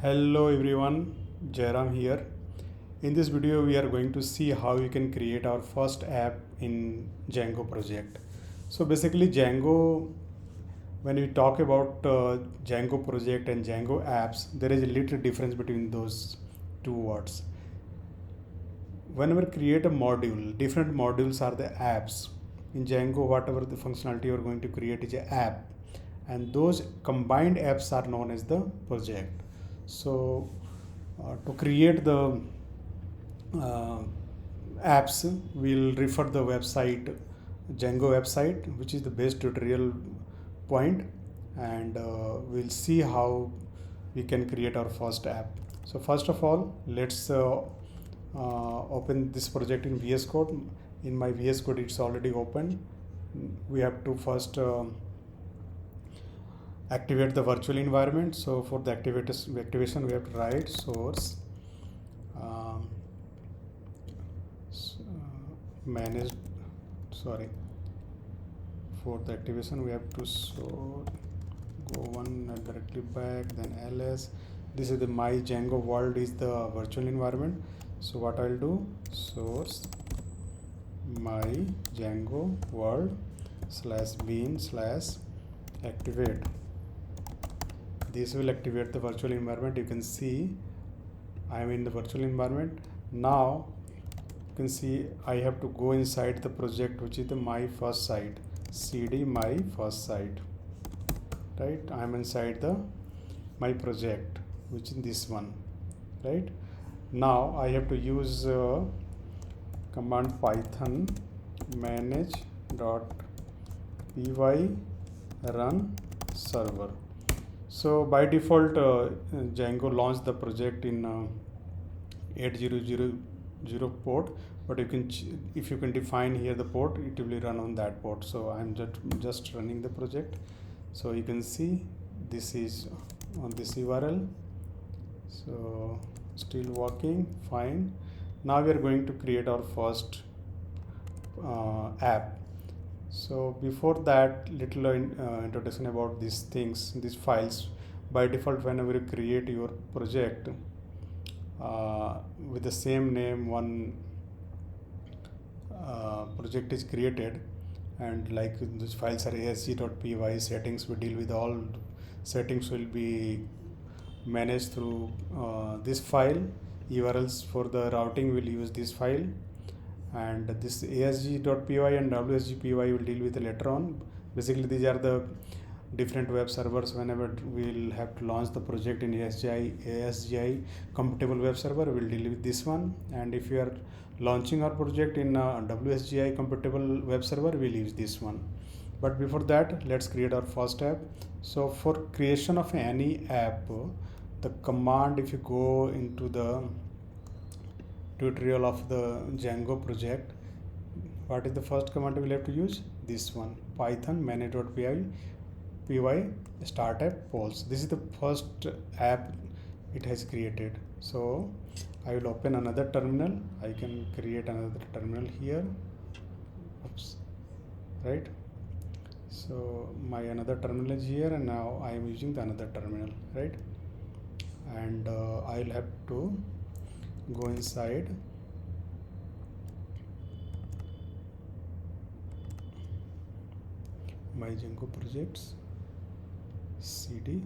Hello everyone, Jairam here. In this video we are going to see how you can create our first app in Django project. So basically Django, when we talk about Django project and Django apps, there is a little difference between those two words. Whenever create a module, different modules are the apps. In Django, whatever the functionality you are going to create is an app, and those combined apps are known as the project. So to create the uh, apps, we'll refer the website, Django website, which is the best tutorial point, and we'll see how we can create our first app. So first of all, let's open this project in VS Code. In my VS Code, it's already open. We have to first activate the virtual environment. So for the activation, we have to write source manage. Sorry. For the activation, we have to go one and directly back, then ls. This is the my Django world is the virtual environment. So what I'll do, source my Django world /bin /activate. This will activate the virtual environment. You can see I am in the virtual environment. Now you can see I have to go inside the project, which is the my first site, cd my first site, right? I am inside the my project, which is this one, right? Now I have to use command python manage.py run server. So by default Django launched the project in 8000 port, but you can if you can define here the port, it will run on that port. So I'm just running the project. So you can see this is on this URL. So still working fine. Now we are going to create our first app. So before that, little introduction about these things, these files. By default, whenever you create your project with the same name, one project is created, and like these files are asg.py settings. We deal with all settings will be managed through this file. URLs for the routing will use this file, and this asg.py and wsg.py will deal with later on. Basically these are the different web servers. Whenever we'll have to launch the project in ASGI compatible web server, we'll deal with this one, and if you are launching our project in WSGI compatible web server, we'll use this one. But before that, let's create our first app. So for creation of any app, the command, if you go into the tutorial of the Django project, what is the first command we'll have to use? This one, python manage.py start app polls. This is the first app it has created. So I will open another terminal. I can create another terminal here. Oops. Right. So my another terminal is here, and now I am using the another terminal, right? And I'll have to go inside my Django projects, cd,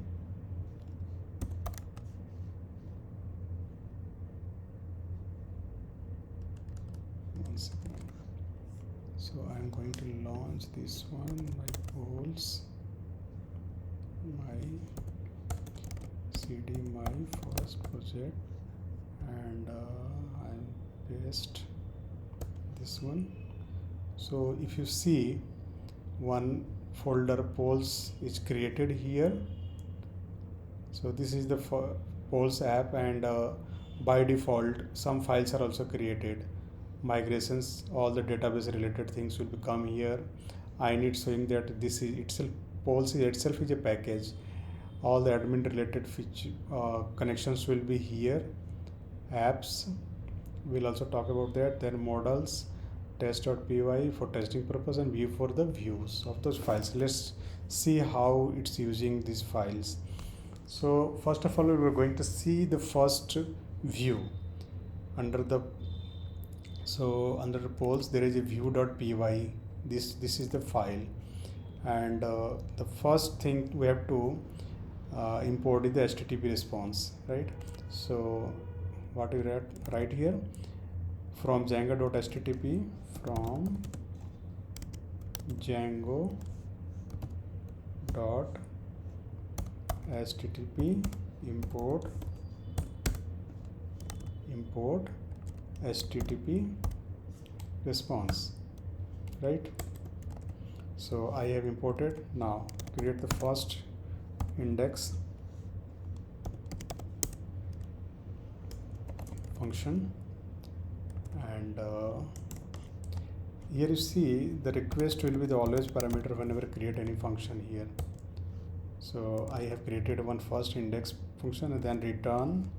one second. So I'm going to launch this one, my polls, my cd my first project, and I'll paste this one. So if you see, one folder polls is created here. So this is the polls app, and by default some files are also created. Migrations, all the database related things will become here. I need showing that this is itself, polls itself is a package. All the admin related feature connections will be here. Apps, we'll also talk about that. Then models, test.py for testing purpose, and view for the views of those files. Let's see how it's using these files. So first of all, we are going to see the first view under the under the polls. There is a view.py. This is the file, and the first thing we have to import is the HTTP response, right? So what we write here, from Django.http, from Django.http import HTTP response, right? So I have imported. Now create the first index function, and here you see the request will be the always parameter whenever create any function here. So I have created one first index function and then return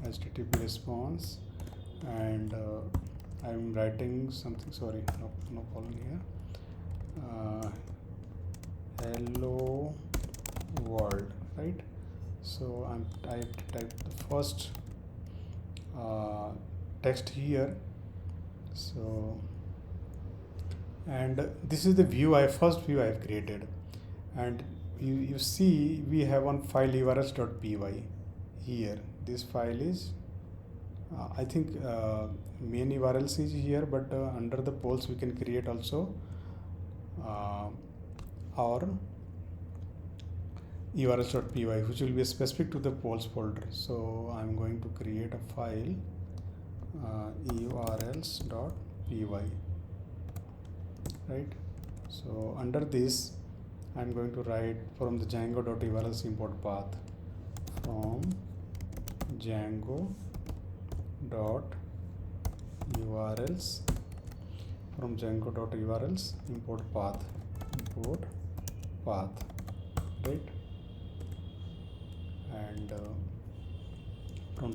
HTTP response, and I'm writing something, sorry, no colon here, hello world, right? So I have to type the first text here. So, and this is the first view I have created, and you see we have one file urls.py here. This file is I think main URLs is here, but under the polls we can create also our urls.py, which will be specific to the polls folder. So I'm going to create a file urls.py, right? So under this I'm going to write from the Django.urls import path, from Django.urls, from Django.urls import path, right? And from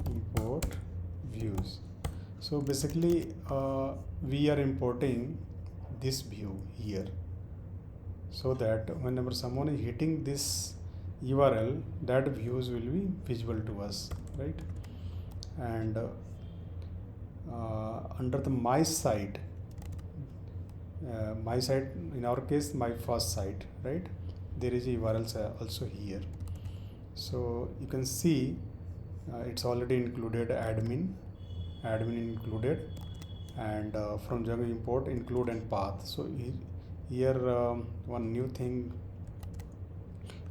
import views. So basically we are importing this view here, so that whenever someone is hitting this URL, that views will be visible to us, right? And under the my site in our case my first site, right, there is a URL also here. So you can see it's already included admin included, and from Django import include and path. So here one new thing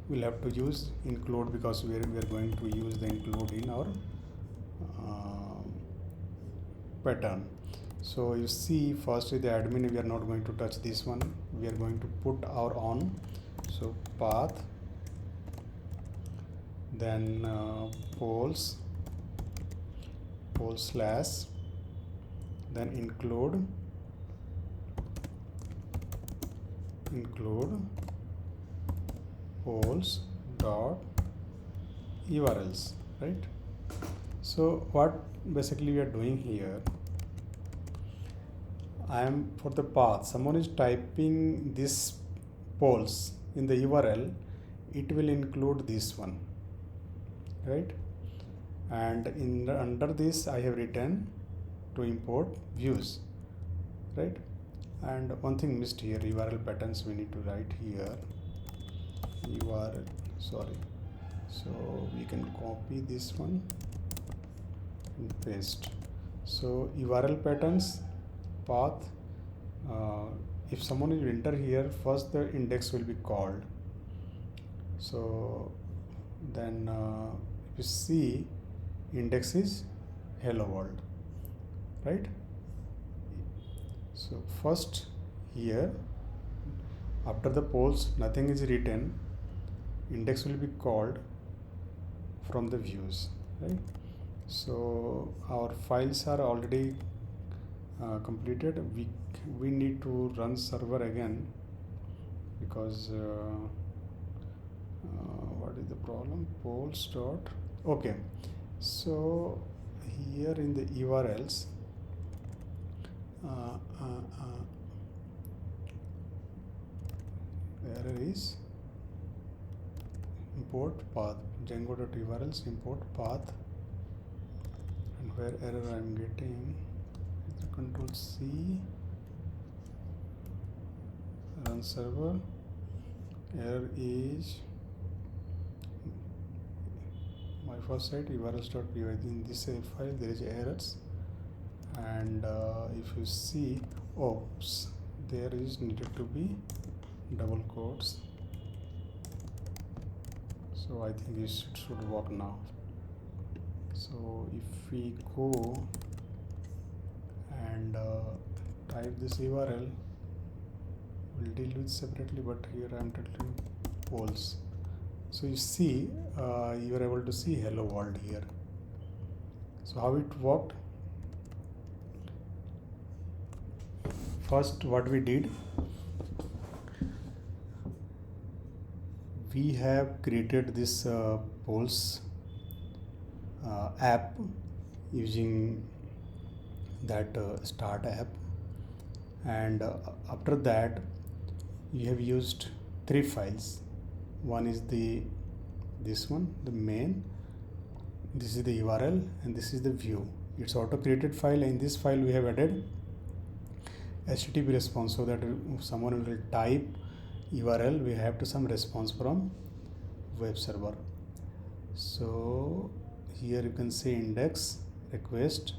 we'll have to use include, because we are going to use the include in our pattern. So you see, firstly the admin, we are not going to touch this one, we are going to put our on. So path, then polls slash, then include polls dot urls, right? So what basically we are doing here, I am for the path, someone is typing this polls in the URL, it will include this one, right? And under this I have written to import views, right? And one thing missed here, URL patterns we need to write here, URL, sorry. So we can copy this one and paste. So URL patterns, path, if someone will enter here, first the index will be called. So then you see index is hello world, right? So first here, after the polls nothing is written, index will be called from the views, right? So our files are already completed. We need to run server again, because what is the problem? Polls dot, okay. So here in the URLs error is import path, django.urls import path, and where error I am getting is control C, run server. Error is my first site urls.py. In this file there is errors, and if you see, oops, there is needed to be double quotes. So I think it should work now. So if we go and type this URL, we'll deal with separately, but here I am telling polls. So you see, you are able to see hello world here. So how it worked? First, what we did, we have created this polls app using that start app, and after that you have used 3 files. One is this one, the main, this is the URL, and this is the view. It's auto created file. In this file we have added HTTP response, so that if someone will type URL, we have to some response from web server. So here you can say index request,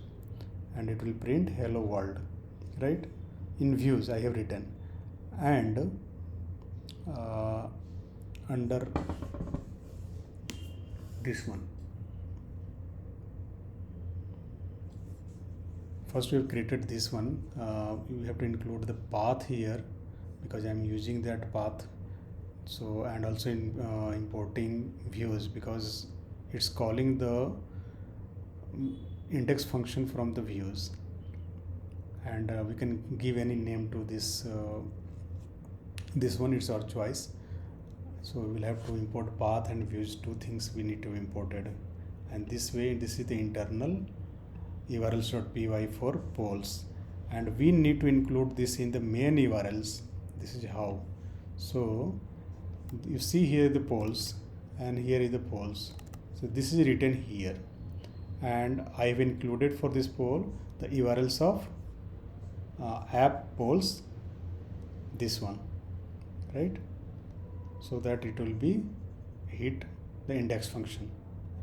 and it will print hello world, right? In views I have written, and under this one, first we have created this one. You have to include the path here because I am using that path. So, and also in importing views because it's calling the index function from the views, and we can give any name to this this one, it's our choice. So we will have to import path and views, 2 things we need to imported, and this way this is the internal urls.py for polls, and we need to include this in the main URLs. This is how. So you see here the polls, and here is the polls. So this is written here, and I have included for this poll the URLs of app polls, this one, right? So that it will be hit the index function,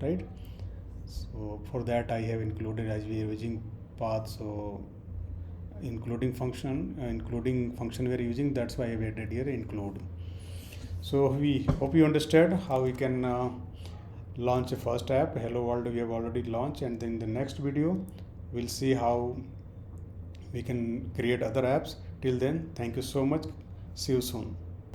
right? So for that I have included, as we are using path, so including function we are using, that's why I have added here include. So we hope you understand how we can launch a first app. Hello world we have already launched, and then the next video we'll see how we can create other apps. Till then, thank you so much. See you soon.